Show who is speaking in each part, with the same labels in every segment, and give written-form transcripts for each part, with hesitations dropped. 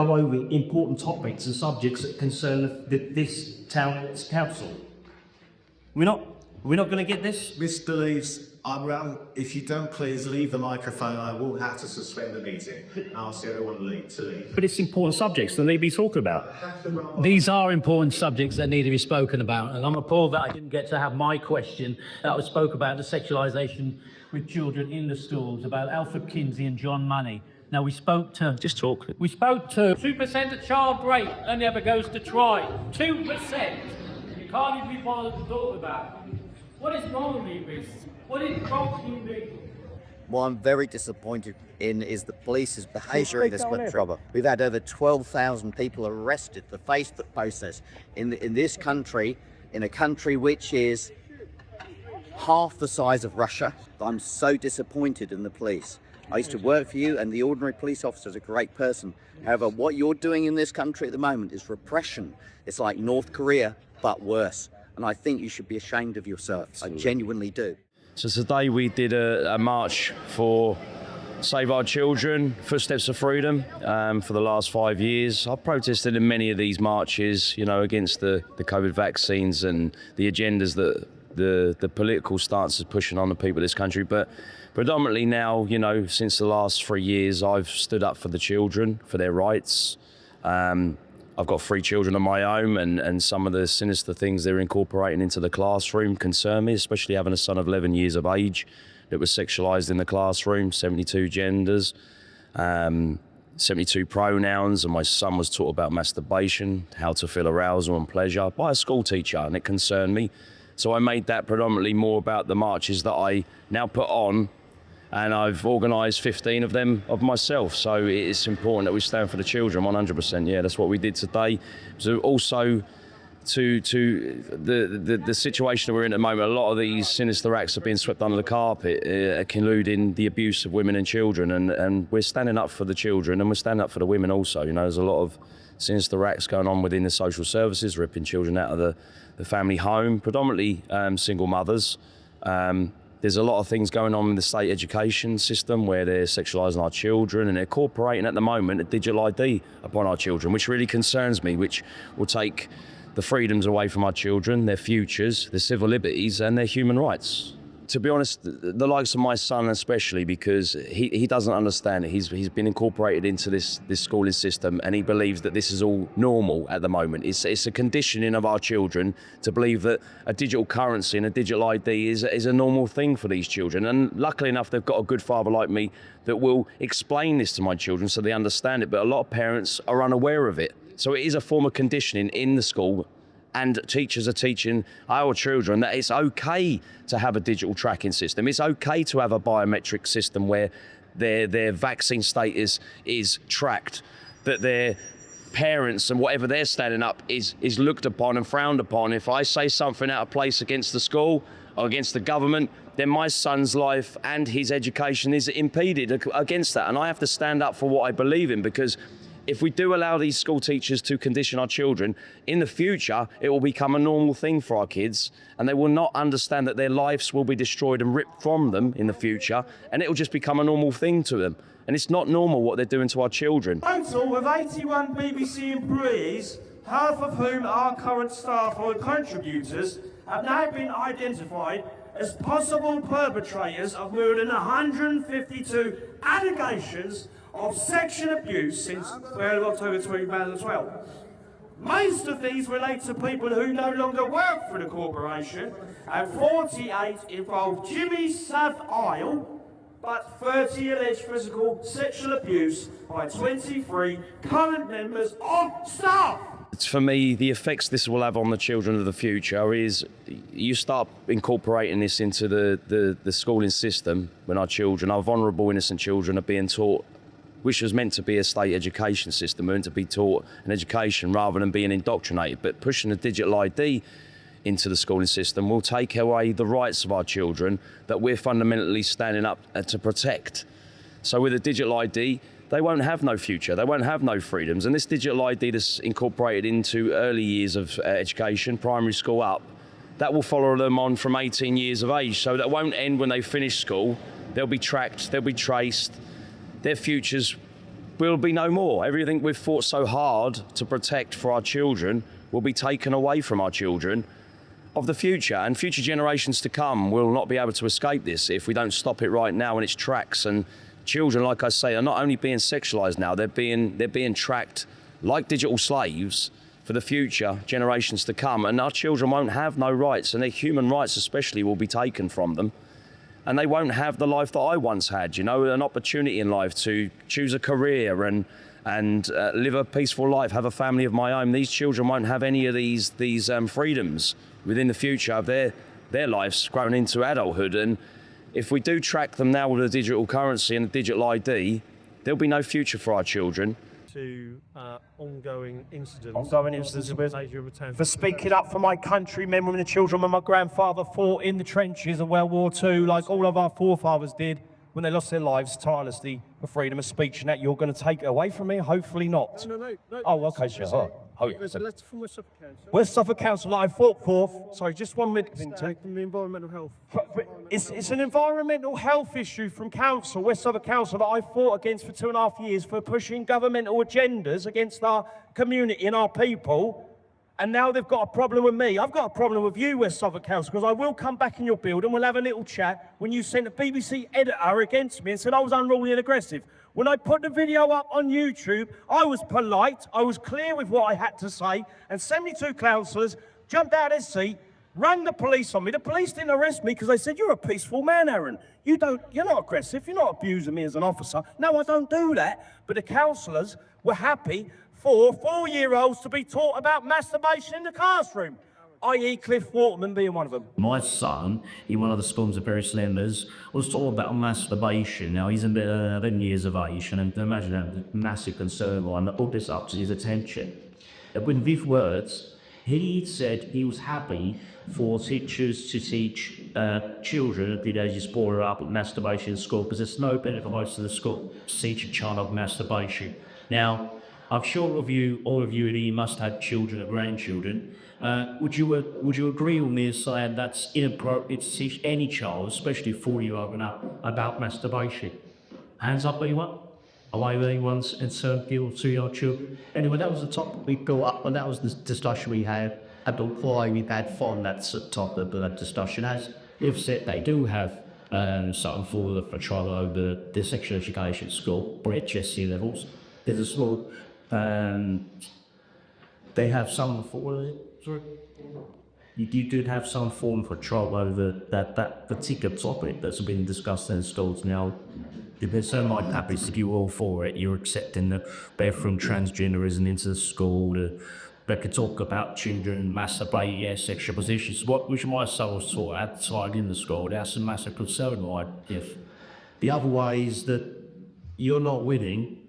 Speaker 1: go over important topics and subjects that concern this town's council. We're not going to get this?
Speaker 2: Mr. Leeds, if you don't please leave the microphone, I will have to suspend the meeting. I'll ask everyone to leave.
Speaker 1: But it's important subjects that need to be talked about.
Speaker 3: These are important subjects that need to be spoken about, and I'm appalled that I didn't get to have my question that was spoke about, the sexualisation with children in the schools, about Alfred Kinsey and John Money. Now, we spoke to 2% of child rape only ever goes to trial. 2%. You can't even be bothered to talk about. What is wrong with this? What is wrong with this?
Speaker 4: What I'm very disappointed in is the police's behaviour in this country. We've had over 12,000 people arrested for Facebook process in this country, in a country which is half the size of Russia. I'm so disappointed in the police. I used to work for you, and the ordinary police officer is a great person. However, what you're doing in this country at the moment is repression. It's like North Korea, but worse. And I think you should be ashamed of yourself. Absolutely. I genuinely do.
Speaker 5: So today we did a march for Save Our Children, Footsteps of Freedom, for the last 5 years. I've protested in many of these marches, against the COVID vaccines and the agendas that the political stance is pushing on the people of this country. But predominantly now, since the last 3 years, I've stood up for the children, for their rights. I've got 3 children of my own, and some of the sinister things they're incorporating into the classroom concern me, especially having a son of 11 years of age that was sexualised in the classroom, 72 genders, 72 pronouns, and my son was taught about masturbation, how to feel arousal and pleasure by a school teacher, and it concerned me. So I made that predominantly more about the marches that I now put on, and I've organised 15 of them of myself. So it's important that we stand for the children 100%. Yeah, that's what we did today. So also to the situation that we're in at the moment, a lot of these sinister acts are being swept under the carpet, including the abuse of women and children. And we're standing up for the children, and we're standing up for the women also. There's a lot of sinister acts going on within the social services, ripping children out of the family home, predominantly single mothers. There's a lot of things going on in the state education system where they're sexualising our children, and they're incorporating at the moment a digital ID upon our children, which really concerns me, which will take the freedoms away from our children, their futures, their civil liberties and their human rights. To be honest, the likes of my son especially, because he doesn't understand it. He's been incorporated into this schooling system, and he believes that this is all normal at the moment. It's a conditioning of our children to believe that a digital currency and a digital ID is a normal thing for these children. And luckily enough, they've got a good father like me that will explain this to my children so they understand it. But a lot of parents are unaware of it. So it is a form of conditioning in the school. And teachers are teaching our children that it's okay to have a digital tracking system. It's okay to have a biometric system where their vaccine status is tracked, that their parents and whatever they're standing up is looked upon and frowned upon. If I say something out of place against the school or against the government, then my son's life and his education is impeded against that. And I have to stand up for what I believe in, because if we do allow these school teachers to condition our children, in the future, it will become a normal thing for our kids, and they will not understand that their lives will be destroyed and ripped from them in the future, and it will just become a normal thing to them. And it's not normal what they're doing to our children.
Speaker 6: Total of 81 BBC employees, half of whom are current staff or contributors, have now been identified as possible perpetrators of more than 152 allegations of sexual abuse since 3rd of October 2012. Most of these relate to people who no longer work for the corporation, and 48 involve Jimmy Savile, but 30 alleged physical sexual abuse by 23 current members of staff.
Speaker 5: For me, the effects this will have on the children of the future is you start incorporating this into the schooling system when our children, our vulnerable innocent children, are being taught, which was meant to be a state education system, meant to be taught an education rather than being indoctrinated. But pushing a digital ID into the schooling system will take away the rights of our children that we're fundamentally standing up to protect. So with a digital ID, they won't have no future, they won't have no freedoms. And this digital ID that's incorporated into early years of education, primary school up, that will follow them on from 18 years of age. So that won't end when they finish school. They'll be tracked, they'll be traced. Their futures will be no more. Everything we've fought so hard to protect for our children will be taken away from our children of the future, and future generations to come will not be able to escape this if we don't stop it right now in its tracks. And children, like I say, are not only being sexualized now, they're being tracked like digital slaves for the future generations to come, and our children won't have no rights, and their human rights especially will be taken from them. And they won't have the life that I once had, you know, an opportunity in life to choose a career and live a peaceful life, have a family of my own. These children won't have any of these freedoms within the future of their lives grown into adulthood. And if we do track them now with a digital currency and a digital ID, there'll be no future for our children.
Speaker 6: To ongoing incidents for speaking up for my countrymen, women and children when my grandfather fought in the trenches of World War II, like all of our forefathers did when they lost their lives tirelessly for freedom of speech. And that you're going to take it away from me? Hopefully not. No. Oh, okay, sure.
Speaker 7: There's a letter from West Suffolk Council.
Speaker 6: West Suffolk Council that I fought for. Sorry, just 1 minute.
Speaker 7: From the environmental health.
Speaker 6: It's an environmental health issue from council, West Suffolk Council, that I fought against for 2.5 years for pushing governmental agendas against our community and our people. And now they've got a problem with me. I've got a problem with you, West Suffolk Council, because I will come back in your building, we'll have a little chat when you sent a BBC editor against me and said I was unruly and aggressive. When I put the video up on YouTube, I was polite, I was clear with what I had to say, and 72 councillors jumped out of their seat, rang the police on me. The police didn't arrest me because they said, you're a peaceful man, Aaron. You're not aggressive, you're not abusing me as an officer. No, I don't do that. But the councillors were happy for 4-year-olds to be taught about masturbation in the classroom, i.e. Cliff Waterman being one of them.
Speaker 1: My son, in one of the schools of Paris Lenders, was taught about masturbation. Now, he's about 11 years of age, and imagine a massive concern and put this up to his attention. And with these words, he said he was happy for teachers to teach children at the ages brought up with masturbation in school, because there's no benefit for most of the school to teach a child of masturbation. Now, I'm sure all of you here must have children or grandchildren. Would you agree with me saying that's inappropriate to teach any child, especially 4-year-old and up, about masturbation? Hands up, anyone? Away with anyone's concerned to your children? Anyway, that was the topic we got up, and that was the discussion we had. And why we've had fun, that's the topic of that discussion. As if said, they do have something for the child over the sexual education school, or HSC levels. There's a small, they have some for it. Sorry? You did have some form for trial over that particular topic that's been discussed in schools now. There's so much happy if you're all for it, you're accepting the bathroom transgenderism into the school, they could talk about children masturbating, yeah, sexual positions, which my son was taught outside in the school. That's a massive concern, right? If the other way is that you're not willing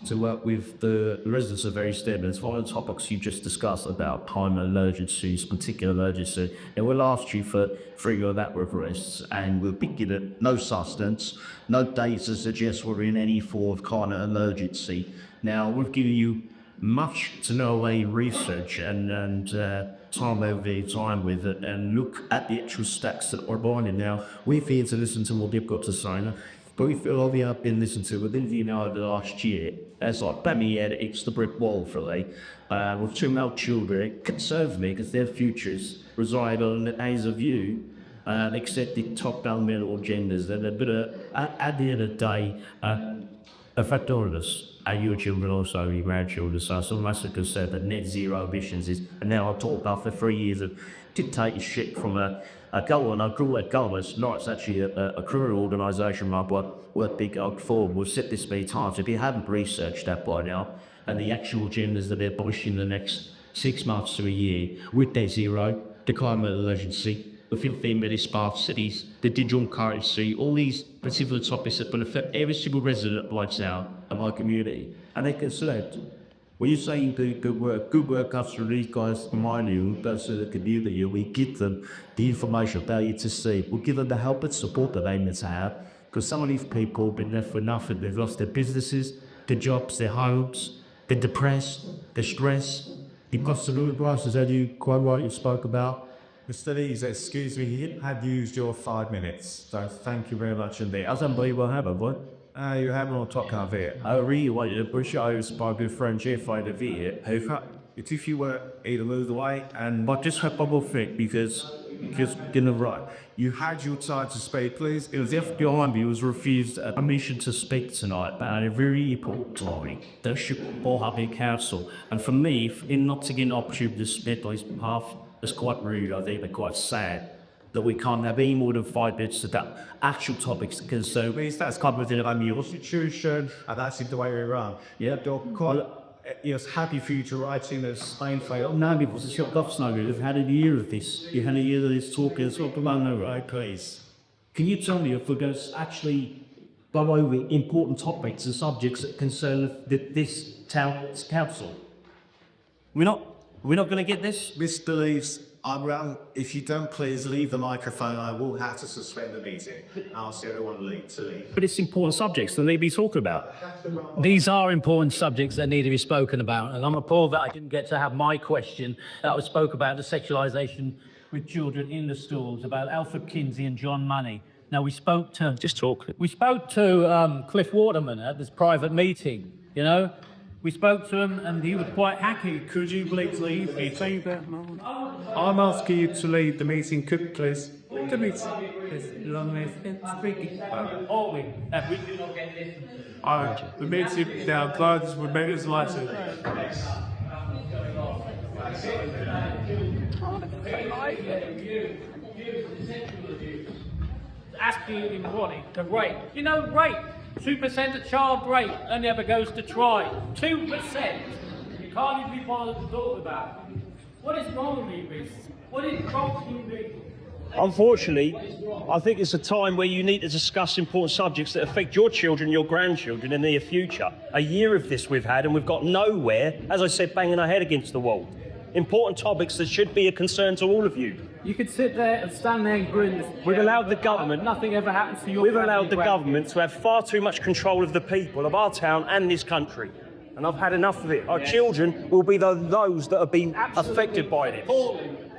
Speaker 1: to work with the residents of various statements. One of the topics you just discussed about climate emergencies, particular emergency, and we'll ask you for your that requests, and we'll pick it at no substance, no data suggests we're in any form of climate emergency. Now, we've given you much to no way research and time over time with it, and look at the actual stats that are binding. Now, we're here to listen to what they've got to say. But we feel like we have been listened to within the last year. That's like bang me head against the brick wall for me. With 2 male children, it concerns me because their futures reside on the eyes of you, accepted top-down mental agendas that are better at the end of the day affect all of us. And your children also, your grandchildren. So some massacre said that net zero emissions is, and now I've talked after 3 years of dictating shit from a government. I call that government. It's actually a criminal organisation run by what big old form. We've said this many times. If you haven't researched that by now, and the actual agendas that they're pushing in the next 6 months to a year, with net zero, the climate emergency, the 15 million smart cities, the digital currency, all these particular topics that will affect every single resident right now of our community. And they're concerned. When you say you do good work comes from these guys remind you, goes to the community, we give them the information they need to see. We'll give them the help and support that they need to have. Because some of these people have been left with nothing. They've lost their businesses, their jobs, their homes, they're depressed, they're stressed. The cost of living crisis, as you quite rightly spoke about.
Speaker 2: Mr. Lees, excuse me, you have used your 5 minutes, so thank you very much indeed.
Speaker 1: I don't believe I have, have I?
Speaker 2: You have no talk of it.
Speaker 1: I really want to push out by good friend Jeff out of it.
Speaker 2: It's if you were either moved away and
Speaker 1: But just have bubble fit because gonna right.
Speaker 2: you had your time to speak, please. It was if
Speaker 1: FBI was refused permission to speak tonight about a very important topic that should all have in council. And for me, in not to get an opportunity to speak on his behalf, it's quite rude. I think they're quite sad that we can't have any more than 5 minutes about actual topics concerned.
Speaker 2: please, that's covered in the Constitution, and that's the way we run. Yeah, they're quite. Yes, happy for you to write in the Spain file.
Speaker 1: No, because it's your Gofsnugger. You've had a year of this. You had a year of this talking. So come on, no, right, please. Can you tell me if we're going to actually go over important topics and subjects that concern this town's council? We're not going to get this.
Speaker 2: Mr. Leaves, if you don't please leave the microphone, I will have to suspend the meeting. I'll ask everyone to leave.
Speaker 1: But it's important subjects that they be talking about.
Speaker 3: These are important subjects that need to be spoken about, and I'm appalled that I didn't get to have my question that was spoke about the sexualisation with children in the schools, about Alfred Kinsey and John Money. Now we spoke to Cliff Waterman at this private meeting. You know, we spoke to him, and he was quite happy.
Speaker 7: Could you please leave the meeting? I'm asking you to leave the meeting. Could please leave the meeting? As long as it's speaking.
Speaker 3: We do not get listened to.
Speaker 7: The meeting now closes with minutes later.
Speaker 3: Asking him money to rape. You know, rape. 2% of child rape only ever goes to trial. 2%. You can't even be bothered to talk about it. What is wrong with you, Reece? What is wrong with you?
Speaker 6: Unfortunately, I think it's a time where you need to discuss important subjects that affect your children, your grandchildren in the near future. A year of this we've had and we've got nowhere, as I said, banging our head against the wall. Important topics that should be a concern to all of you.
Speaker 3: You could sit there and stand there and grin.
Speaker 6: We've allowed the government,
Speaker 3: Nothing ever happens to you.
Speaker 6: we've allowed the government to have far too much control of the people of our town and this country. And I've had enough of it. Our children will be those that have been affected by this.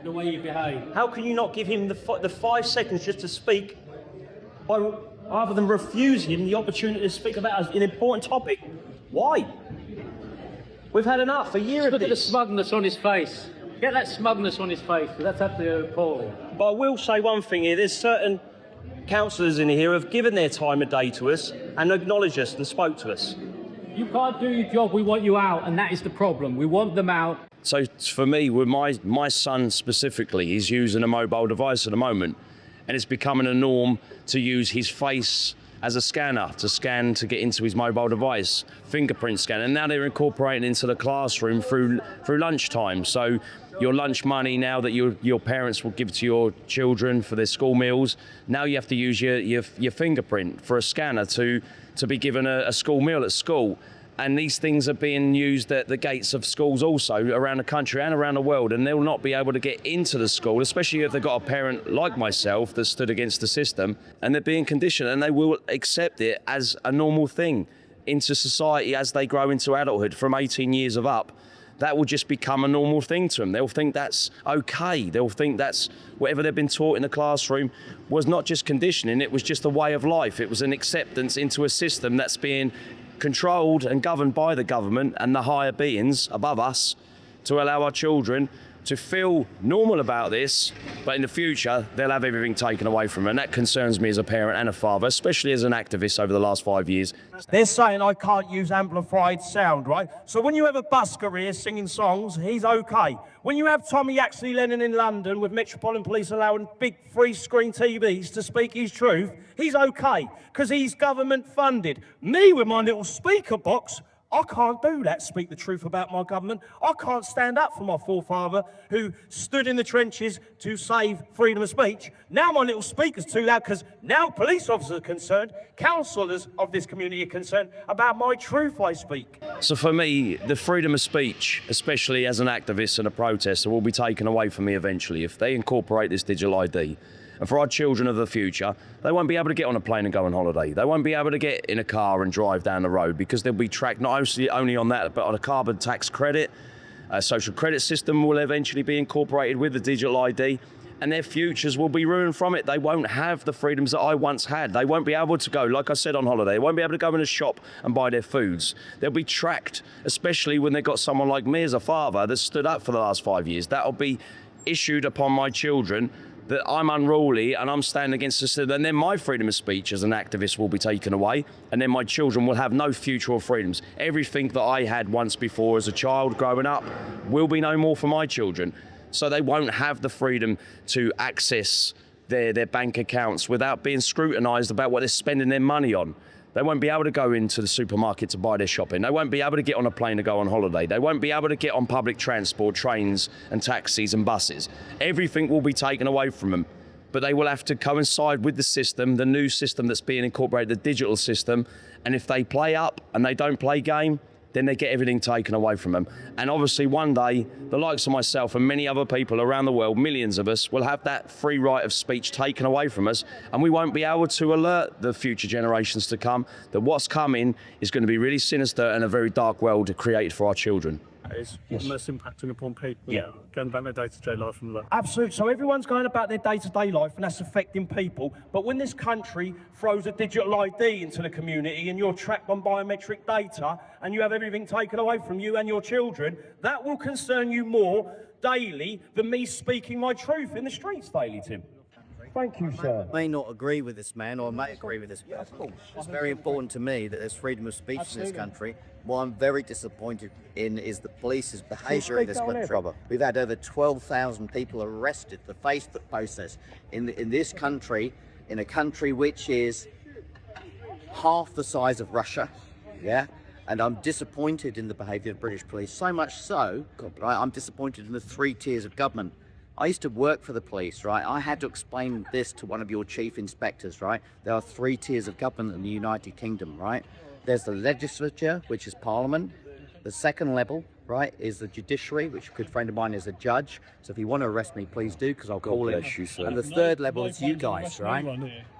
Speaker 3: The way you behave.
Speaker 6: How can you not give him the 5 seconds just to speak, rather than refusing him the opportunity to speak about an important topic? Why? We've had enough. A year of
Speaker 3: Look at the
Speaker 6: this.
Speaker 3: smugness on his face. Get that smugness on his face. That's absolutely appalling.
Speaker 6: But I will say one thing here. There's certain councillors in here who have given their time of day to us and acknowledged us and spoke to us.
Speaker 3: You can't do your job. We want you out, and that is the problem. We want them out.
Speaker 5: So for me, with my son specifically, he's using a mobile device at the moment, and it's becoming a norm to use his face as a scanner to get into his mobile device, fingerprint scan, and now they're incorporating into the classroom through lunchtime. So your lunch money now that your parents will give to your children for their school meals, now you have to use your fingerprint for a scanner to be given a school meal at school. And these things are being used at the gates of schools also around the country and around the world, and they'll not be able to get into the school, especially if they've got a parent like myself that stood against the system, and they're being conditioned, and they will accept it as a normal thing into society as they grow into adulthood from 18 years of up. That will just become a normal thing to them. They'll think that's okay. They'll think that's whatever they've been taught in the classroom was not just conditioning, it was just a way of life. It was an acceptance into a system that's being controlled and governed by the government and the higher beings above us to allow our children to feel normal about this, but in the future they'll have everything taken away from them, and that concerns me as a parent and a father, especially as an activist over the last 5 years.
Speaker 6: They're saying I can't use amplified sound, right? So when you have a busker here singing songs, he's okay. When you have Tommy Yaxley Lennon in London with Metropolitan Police allowing big free-screen TVs to speak his truth, he's okay, because he's government funded. Me with my little speaker box, I can't do that, speak the truth about my government. I can't stand up for my forefather who stood in the trenches to save freedom of speech. Now my little speaker's too loud because now police officers are concerned, councillors of this community are concerned about my truth I speak.
Speaker 5: So for me, the freedom of speech, especially as an activist and a protester, will be taken away from me eventually if they incorporate this digital ID. And for our children of the future, they won't be able to get on a plane and go on holiday. They won't be able to get in a car and drive down the road because they'll be tracked not only on that, but on a carbon tax credit. A social credit system will eventually be incorporated with the digital ID. and their futures will be ruined from it. They won't have the freedoms that I once had. They won't be able to go, like I said, on holiday. They won't be able to go in a shop and buy their foods. They'll be tracked, especially when they've got someone like me as a father that stood up for the last 5 years. That'll be issued upon my children, that I'm unruly and I'm standing against the system, and then my freedom of speech as an activist will be taken away, and then my children will have no future or freedoms. Everything that I had once before as a child growing up will be no more for my children. So they won't have the freedom to access their bank accounts without being scrutinised about what they're spending their money on. They won't be able to go into the supermarket to buy their shopping. They won't be able to get on a plane to go on holiday. They won't be able to get on public transport, trains and taxis and buses. Everything will be taken away from them. But they will have to coincide with the system, the new system that's being incorporated, the digital system. And if they play up and they don't play game, then they get everything taken away from them. And obviously one day, the likes of myself and many other people around the world, millions of us, will have that free right of speech taken away from us, and we won't be able to alert the future generations to come that what's coming is going to be really sinister and a very dark world created for our children.
Speaker 7: It's most impacting upon people.
Speaker 3: Yeah.
Speaker 7: Going about their day-to-day life and that.
Speaker 6: Absolutely. So everyone's going about their day-to-day life, and that's affecting people. But when this country throws a digital ID into the community and you're tracked on biometric data and you have everything taken away from you and your children, that will concern you more daily than me speaking my truth in the streets daily, Tim. Thank you, sir.
Speaker 4: I may not agree with this man, or I may agree with this man. It's very important to me that there's freedom of speech in this country. What I'm very disappointed in is the police's behaviour in this country. We've had over 12,000 people arrested for Facebook process in this country, in a country which is half the size of Russia, yeah? And I'm disappointed in the behaviour of the British police, so much so, right, I'm disappointed in the 3 tiers of government. I used to work for the police, right? I had to explain this to one of your chief inspectors, right? There are 3 tiers of government in the United Kingdom, right? There's the legislature, which is Parliament. The second level, right, is the judiciary, which a good friend of mine is a judge. So if you want to arrest me, please do, because I'll call him. And the third level is you guys, right?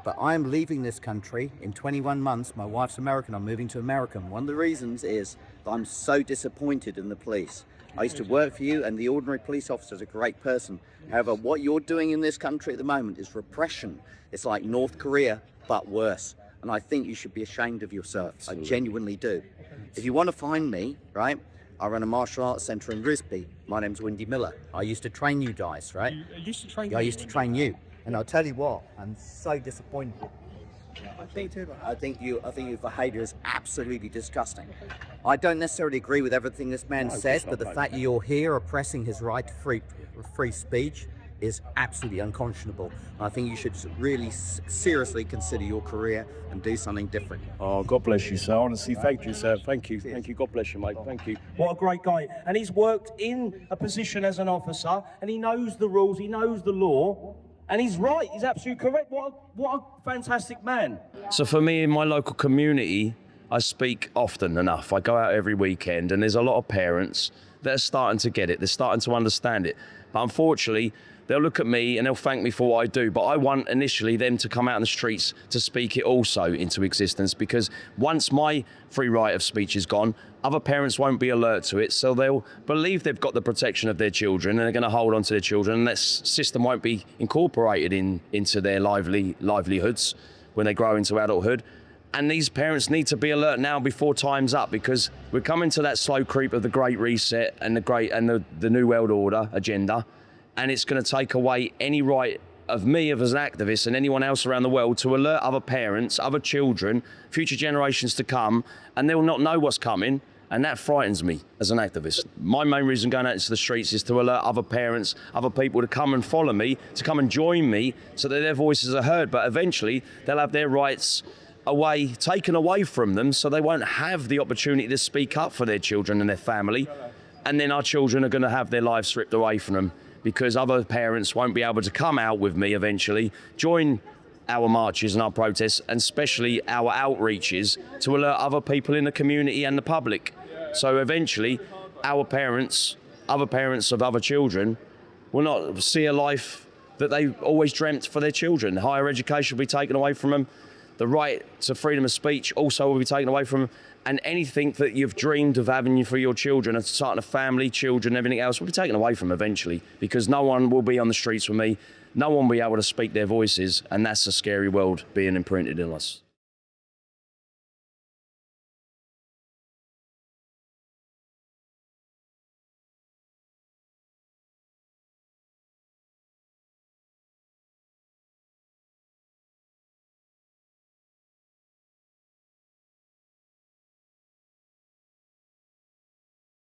Speaker 4: But I'm leaving this country in 21 months. My wife's American. I'm moving to America. One of the reasons is that I'm so disappointed in the police. I used to work for you, and the ordinary police officer is a great person. However, what you're doing in this country at the moment is repression. It's like North Korea, but worse. And I think you should be ashamed of yourself. Absolutely. I genuinely do. If you want to find me, right, I run a martial arts centre in Grisby. My name's Windy Miller. I used to train you guys, right?
Speaker 7: You used to train
Speaker 4: I used to train you. And I'll tell you what, I'm so disappointed. I think your behaviour is absolutely disgusting. I don't necessarily agree with everything this man says, but the fact that you're here oppressing his right to free speech is absolutely unconscionable. I think you should really seriously consider your career and do something different.
Speaker 5: Oh, God bless you, sir. Honestly, thank you, sir. Thank you. Thank you. God bless you, mate. Thank you.
Speaker 6: What a great guy. And he's worked in a position as an officer, and he knows the rules, he knows the law, and he's right, he's absolutely correct. What a fantastic man.
Speaker 5: So for me, in my local community, I speak often enough. I go out every weekend, and there's a lot of parents that are starting to get it. They're starting to understand it. But unfortunately, they'll look at me and they'll thank me for what I do. But I want initially them to come out in the streets to speak it also into existence, because once my free right of speech is gone, other parents won't be alert to it. So they'll believe they've got the protection of their children and they're going to hold on to their children. And that system won't be incorporated into their livelihoods when they grow into adulthood. And these parents need to be alert now before time's up, because we're coming to that slow creep of the Great Reset and the New World Order agenda. And it's going to take away any right of me as an activist and anyone else around the world to alert other parents, other children, future generations to come, and they'll not know what's coming. And that frightens me as an activist. My main reason going out into the streets is to alert other parents, other people to come and follow me, to come and join me so that their voices are heard. But eventually they'll have their rights taken away from them, so they won't have the opportunity to speak up for their children and their family. And then our children are going to have their lives stripped away from them, because other parents won't be able to come out with me eventually, join our marches and our protests, and especially our outreaches to alert other people in the community and the public. So eventually, our parents, other parents of other children, will not see a life that they always dreamt for their children. Higher education will be taken away from them. The right to freedom of speech also will be taken away from them. And anything that you've dreamed of having for your children, starting a family, children, everything else, will be taken away from them eventually, because no one will be on the streets with me. No one will be able to speak their voices. And that's a scary world being imprinted in us.